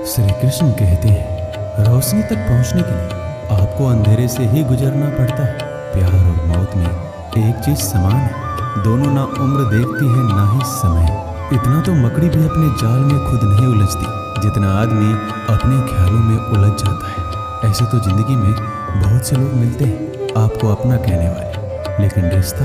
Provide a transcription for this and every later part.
श्री कृष्ण कहते हैं, रोशनी तक पहुंचने के लिए आपको अंधेरे से ही गुजरना पड़ता है। प्यार और मौत में एक चीज समान है, दोनों ना उम्र देखती है ना ही समय। इतना तो मकड़ी भी अपने जाल में खुद नहीं उलझती जितना आदमी अपने ख्यालों में उलझ जाता है। ऐसे तो जिंदगी में बहुत से लोग मिलते हैं आपको अपना कहने वाले, लेकिन रिश्ता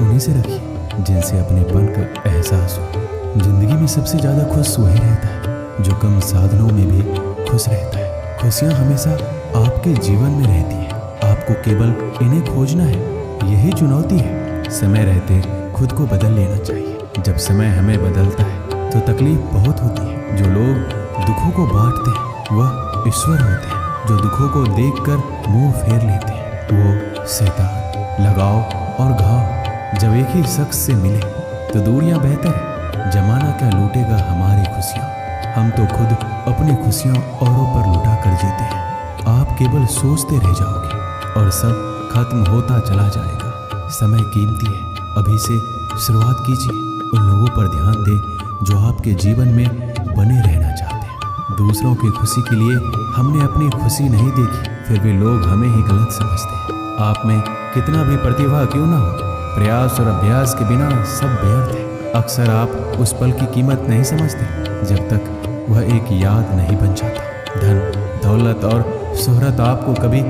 उन्हीं से रखिए जिनसे अपनेपन का एहसास हो। जिंदगी में सबसे ज्यादा खुश वही रहता है जो कम साधनों में भी खुश रहता है। खुशियाँ हमेशा आपके जीवन में रहती है, आपको केवल इन्हें खोजना है, यही चुनौती है। समय रहते खुद को बदल लेना चाहिए। जब समय हमें बदलता है तो तकलीफ बहुत होती है। जो लोग दुखों को बांटते हैं वह ईश्वर होते हैं, जो दुखों को देखकर मुंह फेर लेते हैं वो शैतान। लगाव और घाव जब एक ही शख्स से मिले तो दूरियां बेहतर है। जमाना क्या लूटेगा हमारी खुशियाँ, हम तो खुद अपनी खुशियाँ औरों पर लुटा कर जीते हैं। आप केवल सोचते रह जाओगे और सब खत्म होता चला जाएगा। समय कीमती है, अभी से शुरुआत कीजिए। उन लोगों पर ध्यान दें जो आपके जीवन में बने रहना चाहते हैं। दूसरों की खुशी के लिए हमने अपनी खुशी नहीं देखी, फिर भी लोग हमें ही गलत समझते हैं। आप में कितना भी प्रतिभा क्यों ना हो, प्रयास और अभ्यास के बिना सब व्यर्थ है। अक्सर आप उस पल की कीमत नहीं समझते जब तक वह एक याद नहीं बन जाता। धन, दौलत और शोहरत आपको कभी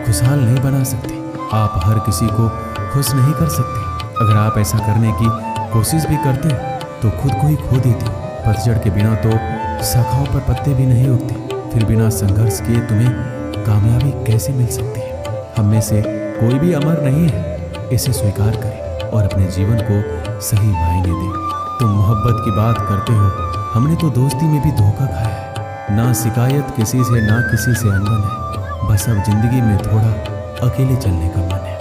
खुशहाल नहीं बना सकते। आप हर किसी को खुश नहीं कर सकते। अगर आप ऐसा करने की कोशिश भी करते तो खुद को ही खो देते। पतझड़ के बिना तो शाखाओं पर पत्ते भी नहीं उगते, फिर बिना संघर्ष किए तुम्हें कामयाबी कैसे मिल सकती है। हम में से कोई भी अमर नहीं है, इसे स्वीकार करें और अपने जीवन को सही मायने दें। तुम मोहब्बत की बात करते हो, हमने तो दोस्ती में भी धोखा खाया है। ना शिकायत किसी से ना किसी से अनबन है, बस अब जिंदगी में थोड़ा अकेले चलने का मन है।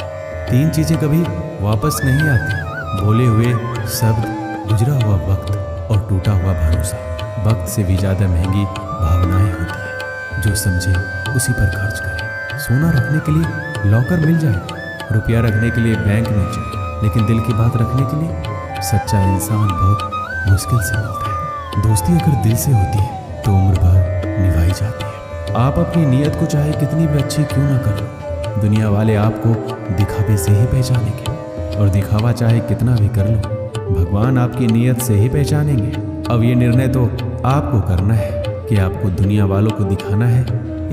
3 चीजें कभी वापस नहीं आती, बोले हुए शब्द, गुजरा हुआ वक्त और टूटा हुआ भरोसा। वक्त से भी ज्यादा महंगी भावनाएं होती है। जो समझे उसी पर खर्च करे। सोना रखने के लिए लॉकर मिल जाए, रुपया रखने के लिए बैंक मिल जाए, लेकिन दिल की बात रखने के लिए सच्चा इंसान बहुत मुश्किल से मिलता है। दोस्ती अगर दिल से होती है तो उम्र भर निभाई जाती है। आप अपनी नीयत को चाहे कितनी भी अच्छी क्यों ना कर लो, दुनिया वाले आपको दिखावे से ही पहचानेंगे, और दिखावा चाहे कितना भी कर लो, भगवान आपकी नीयत से ही पहचानेंगे। अब ये निर्णय तो आपको करना है कि आपको दुनिया वालों को दिखाना है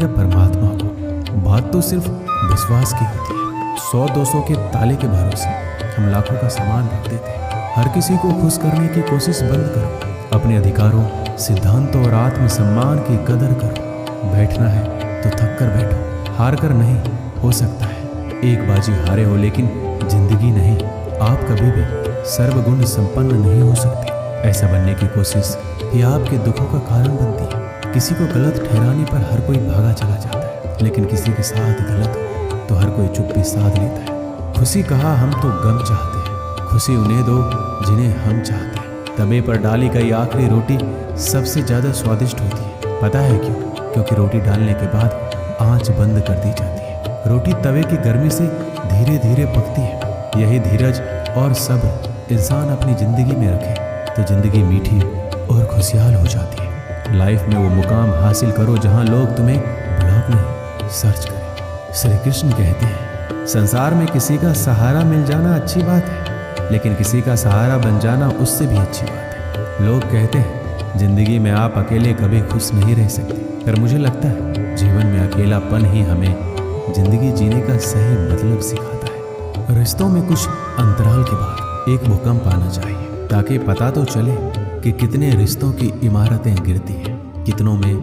या परमात्मा को। बात तो सिर्फ विश्वास की होती है। 100-200 के ताले के भरोसे हम लाखों का सामान रख देते हैं। हर किसी को खुश करने की कोशिश बंद करो। अपने अधिकारों, सिद्धांतों और आत्मसम्मान की कदर करो। बैठना है तो थक कर बैठो, हार कर नहीं। हो सकता है एक बाजी हारे हो, लेकिन जिंदगी नहीं। आप कभी भी सर्वगुण संपन्न नहीं हो सकते। ऐसा बनने की कोशिश ही आपके दुखों का कारण बनती है। किसी को गलत ठहराने पर हर कोई भागा चला जाता है, लेकिन किसी के साथ गलत हो तो हर कोई चुप्पी साध लेता है। खुशी कहा हम तो गम चाहते हैं, खुशी उन्हें दो जिन्हें हम चाहते हैं। तवे पर डाली गई आखिरी रोटी सबसे ज्यादा स्वादिष्ट होती है। पता है क्यों? क्योंकि रोटी डालने के बाद आंच बंद कर दी जाती है। रोटी तवे की गर्मी से धीरे धीरे पकती है। यही धीरज और सब्र इंसान अपनी जिंदगी में रखे तो जिंदगी मीठी और खुशहाल हो जाती है। लाइफ में वो मुकाम हासिल करो जहां लोग तुम्हें ब्लॉग नहीं सर्च करें। श्री कृष्ण कहते हैं, संसार में किसी का सहारा मिल जाना अच्छी बात है, लेकिन किसी का सहारा बन जाना उससे भी अच्छी बात है। लोग कहते हैं जिंदगी में आप अकेले कभी खुश नहीं रह सकते, पर मुझे लगता है जीवन में अकेलापन ही हमें जिंदगी जीने का सही मतलब सिखाता है। रिश्तों में कुछ अंतराल के बाद एक भूकंप आना चाहिए, ताकि पता तो चले कि कितने रिश्तों की इमारतें गिरती हैं, कितनों में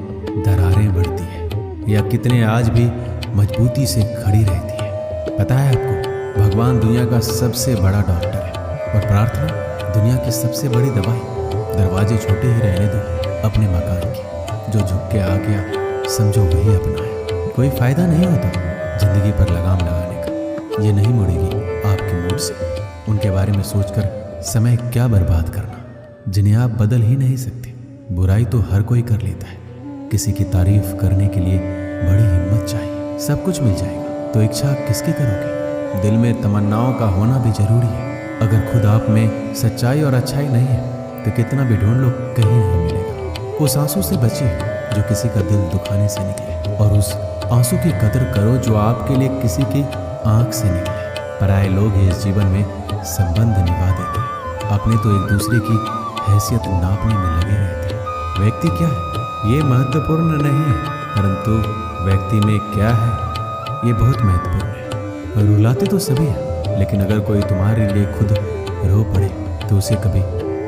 दरारें बढ़ती हैं, या कितने आज भी मजबूती से खड़ी रहती हैं। पता है आपको, भगवान दुनिया का सबसे बड़ा डॉक्टर है और प्रार्थना दुनिया की सबसे बड़ी दवाई। दरवाजे छोटे ही रहने दो अपने मकान के, जो झुक के आ गया समझो वही अपना है। कोई फायदा नहीं होता जिंदगी पर लगाम लगाने का, ये नहीं मुड़ेगी आपके मूड से। उनके बारे में सोचकर समय क्या बर्बाद करना जिन्हें आप बदल ही नहीं सकते। बुराई तो हर कोई कर लेता है, किसी की तारीफ करने के लिए बड़ी हिम्मत चाहिए। सब कुछ मिल जाएगा तो इच्छा किसकी करोगे? दिल में तमन्नाओं का होना भी जरूरी है। अगर खुद आप में सच्चाई और अच्छाई नहीं है तो कितना भी ढूंढ लो कहीं नहीं मिलेगा। उस आंसू से बचिए जो किसी का दिल दुखाने से निकले, और उस आंसू की कदर करो जो आपके लिए किसी की आंख से निकले। पराये लोग ही इस जीवन में संबंध निभा देते हैं, अपने तो एक दूसरे की हैसियत नापने में लगे रहते हैं। व्यक्ति क्या है ये महत्वपूर्ण नहीं है, परंतु व्यक्ति में क्या है ये बहुत महत्वपूर्ण है। रुलाते तो सभी हैं, लेकिन अगर कोई तुम्हारे लिए खुद रो पड़े तो उसे कभी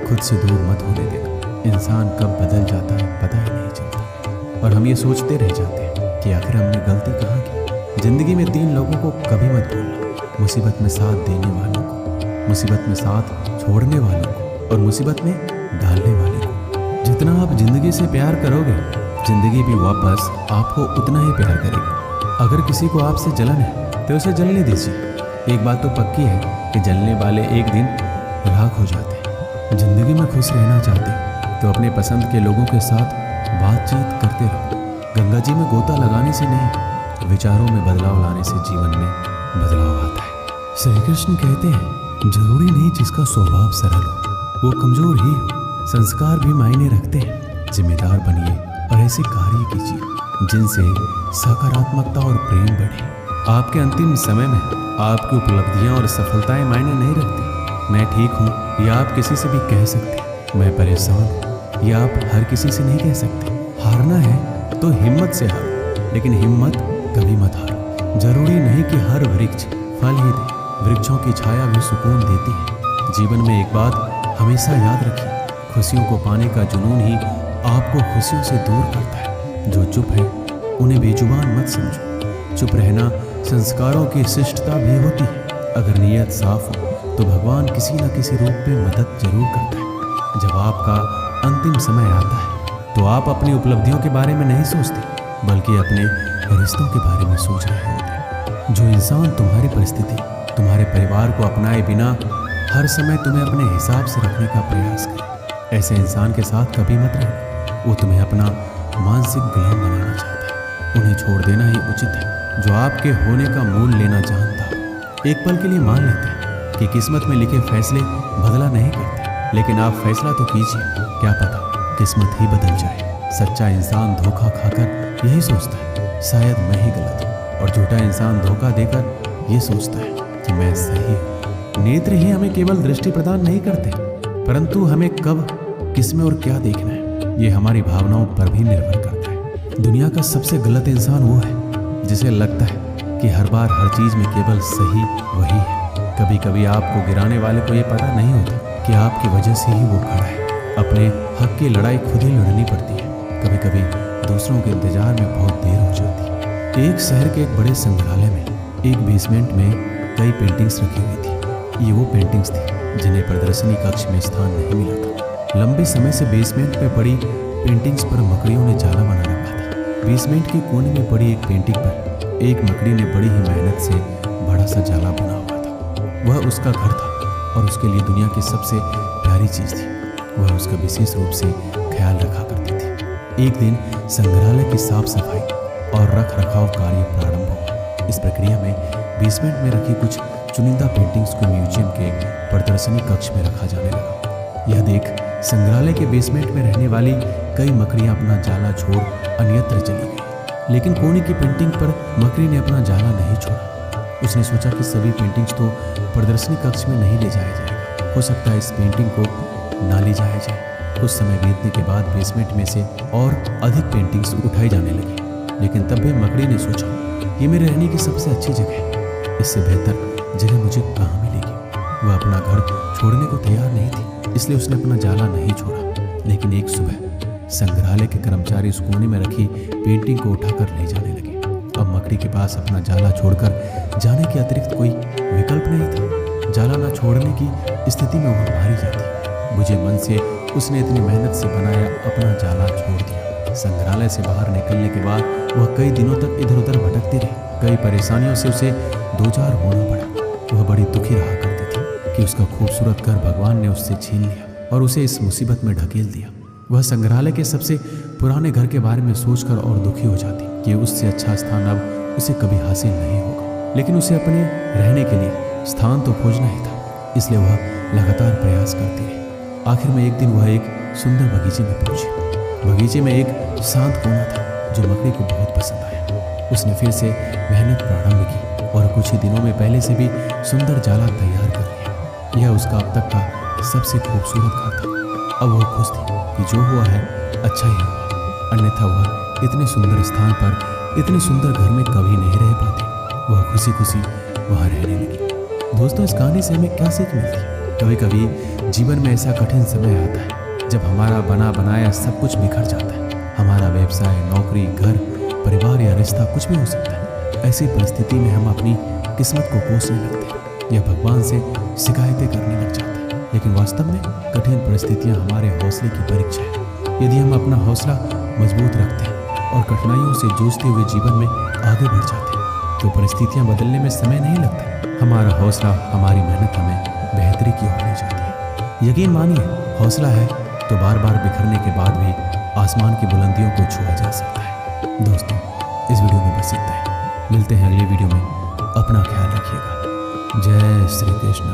खुद से दूर मत होने देना। इंसान कब बदल जाता है पता ही नहीं चलता, और हम ये सोचते रह जाते हैं कि आखिर हमने गलती कहाँ की। जिंदगी में 3 लोगों को कभी मत भूलना, मुसीबत में साथ देने वालों को, मुसीबत में साथ छोड़ने वालों को, और मुसीबत में डालने वाले को। जितना आप जिंदगी से प्यार करोगे, जिंदगी भी वापस आपको उतना ही प्यार करेगी। अगर किसी को आपसे जलन है तो उसे जलने दीजिए। एक बात तो पक्की है कि जलने वाले एक दिन राख हो जाते हैं। जिंदगी में खुश रहना चाहते तो अपने पसंद के लोगों के साथ बातचीत करते रहो। गंगा जी में गोता लगाने से नहीं, विचारों में बदलाव लाने से जीवन में बदलाव आता है। श्री कृष्ण कहते हैं जरूरी नहीं जिसका स्वभाव सरल हो वो कमजोर ही हो। संस्कार भी मायने रखते हैं। जिम्मेदार बनिए और ऐसे कार्य कीजिए जिनसे सकारात्मकता और प्रेम बढ़े। आपके अंतिम समय में आपकी उपलब्धियां और सफलताएं मायने नहीं रखती। मैं ठीक हूँ या आप किसी से भी कह सकते, मैं परेशान हूँ या आप हर किसी से नहीं कह सकते। हारना है तो हिम्मत से हारो, लेकिन हिम्मत कभी मत हारो। जरूरी नहीं कि हर वृक्ष फल ही दे, वृक्षों की छाया भी सुकून देती है। जीवन में एक बात हमेशा याद रखिए, खुशियों को पाने का जुनून ही आपको खुशियों से दूर करता है। जो चुप है उन्हें बेजुबान मत समझो। चुप रहना संस्कारों की शिष्टता भी होती है। अगर नीयत साफ हो तो भगवान किसी न किसी रूप में मदद जरूर करता है। जब आपका अंतिम समय आता है तो आप अपनी उपलब्धियों के बारे में नहीं सोचते, बल्कि अपने रिश्तों के बारे में सोच रहे होते। जो इंसान तुम्हारी परिस्थिति, तुम्हारे परिवार को अपनाए बिना हर समय तुम्हें अपने हिसाब से रखने का प्रयास करे, ऐसे इंसान के साथ कभी मत रहना। वो तुम्हें अपना मानसिक गुलाम बनाना चाहता है। उन्हें छोड़ देना ही उचित है। जो आपके होने का मूल लेना जानता हो। एक पल के लिए मान लेते हैं कि किस्मत में लिखे फैसले बदला नहीं करते, लेकिन आप फैसला तो कीजिए, क्या पता किस्मत ही बदल जाए। सच्चा इंसान धोखा खाकर यही सोचता है शायद मैं ही गलत हूँ, और झूठा इंसान धोखा देकर ये सोचता है कि मैं सही हूँ। नेत्र ही हमें केवल दृष्टि प्रदान नहीं करते, परंतु हमें कब, किसमें और क्या देखना है ये हमारी भावनाओं पर भी निर्भर करता है। दुनिया का सबसे गलत इंसान वो है जिसे लगता है कि हर बार हर चीज में केवल सही वही है। कभी कभी आपको गिराने वाले को ये पता नहीं होता कि आपकी वजह से ही वो खड़ा है। अपने हक की लड़ाई खुद ही लड़नी पड़ती है। कभी कभी दूसरों के इंतजार में बहुत देर हो जाती है। एक शहर के एक बड़े संग्रहालय में एक बेसमेंट में कई पेंटिंग्स रखी हुई थी। ये वो पेंटिंग्स थी जिन्हें प्रदर्शनी कक्ष में स्थान नहीं मिला था। लंबे समय से बेसमेंट में पड़ी पेंटिंग्स पर मकड़ियों ने जाला बना रखा था। बेसमेंट के कोने में पड़ी एक पेंटिंग पर एक मकड़ी ने बड़ी ही मेहनत से बड़ा सा जाला बना हुआ था। वह उसका घर था और उसके लिए दुनिया की सबसे प्यारी चीज़ थी। वह उसका विशेष रूप से ख्याल रखा करती थी। एक दिन संग्रहालय की साफ सफाई और रख रखाव कार्य प्रारंभ हुआ। इस प्रक्रिया में बेसमेंट में रखी कुछ चुनिंदा पेंटिंग्स को म्यूजियम के प्रदर्शनी कक्ष में रखा जाने लगा। यह देख संग्रहालय के बेसमेंट में रहने वाली कई मकड़ियां अपना जाला छोड़ अन्यत्र चली गई, लेकिन कोने की पेंटिंग पर मकड़ी ने अपना जाला नहीं छोड़ा। उसने सोचा कि सभी पेंटिंग्स तो प्रदर्शनी कक्ष में नहीं ले जाया जाएगा, हो सकता है इस पेंटिंग को ना ले जाया जाए। कुछ समय बीतने के बाद बेसमेंट में से और अधिक पेंटिंग्स उठाई जाने लगी, लेकिन तब भी मकड़ी ने सोचा ये मेरे रहने की सबसे अच्छी जगह है, इससे बेहतर जगह मुझे कहाँ मिलेगी। वह अपना घर छोड़ने को तैयार नहीं थी, इसलिए उसने अपना जाला नहीं छोड़ा। लेकिन एक सुबह संग्रहालय के कर्मचारी उस कोने में रखी पेंटिंग को उठाकर ले जाने लगे। अब मकड़ी के पास अपना जाला छोड़कर जाने के अतिरिक्त कोई विकल्प नहीं था। जाला न छोड़ने की स्थिति में वह मारी जाती। बुझे मन से उसने इतनी मेहनत से बनाया अपना जाला छोड़ दिया। संग्रहालय से बाहर निकलने के बाद वह कई दिनों तक इधर उधर भटकती रही। कई परेशानियों से उसे दो चार होना पड़ा। वह बड़ी दुखी रहा करती थी कि उसका खूबसूरत घर भगवान ने उससे छीन लिया और उसे इस मुसीबत में ढकेल दिया। वह संग्रहालय के सबसे पुराने घर के बारे में सोचकर और दुखी हो जाती कि उससे अच्छा स्थान अब उसे कभी हासिल नहीं होगा। लेकिन उसे अपने रहने के लिए स्थान तो खोजना ही था, इसलिए वह लगातार प्रयास करती रही। आखिर में एक दिन वह एक सुंदर बगीचे में पहुंची। बगीचे में एक शांत कोना था जो मकड़ी को बहुत पसंद आया। उसने फिर से मेहनत प्रारंभ की और कुछ ही दिनों में पहले से भी सुंदर जाला तैयार कर लिया। यह उसका अब तक का सबसे खूबसूरत घर था। अब वह खुश थी कि जो हुआ है अच्छा ही हुआ, अन्यथा वह इतने सुंदर स्थान पर इतने सुंदर घर में कभी नहीं रह पाती। वह खुशी खुशी वहाँ रहने लगी। दोस्तों, इस कहानी से हमें क्या सीख मिलती है? कभी कभी जीवन में ऐसा कठिन समय आता है जब हमारा बना बनाया सब कुछ बिखर जाता है। हमारा व्यवसाय, नौकरी, घर, परिवार या रिश्ता कुछ भी हो सकता है। ऐसी परिस्थिति में हम अपनी किस्मत को कोसने लगते हैं या भगवान से शिकायतें करने लग जाते हैं। लेकिन वास्तव में कठिन परिस्थितियां हमारे हौसले की परीक्षा है। यदि हम अपना हौसला मजबूत रखते हैं और कठिनाइयों से जूझते हुए जीवन में आगे बढ़ जाते हैं तो परिस्थितियां बदलने में समय नहीं लगता। हमारा हौसला, हमारी मेहनत हमें बेहतरी की ओर ले जाती है। यकीन मानिए, हौसला है तो बार बार बिखरने के बाद भी आसमान की बुलंदियों को छुआ जा सकता है। दोस्तों, इस वीडियो में बस इतना है। मिलते हैं अगली वीडियो में। अपना ख्याल रखिएगा। जय श्री कृष्ण।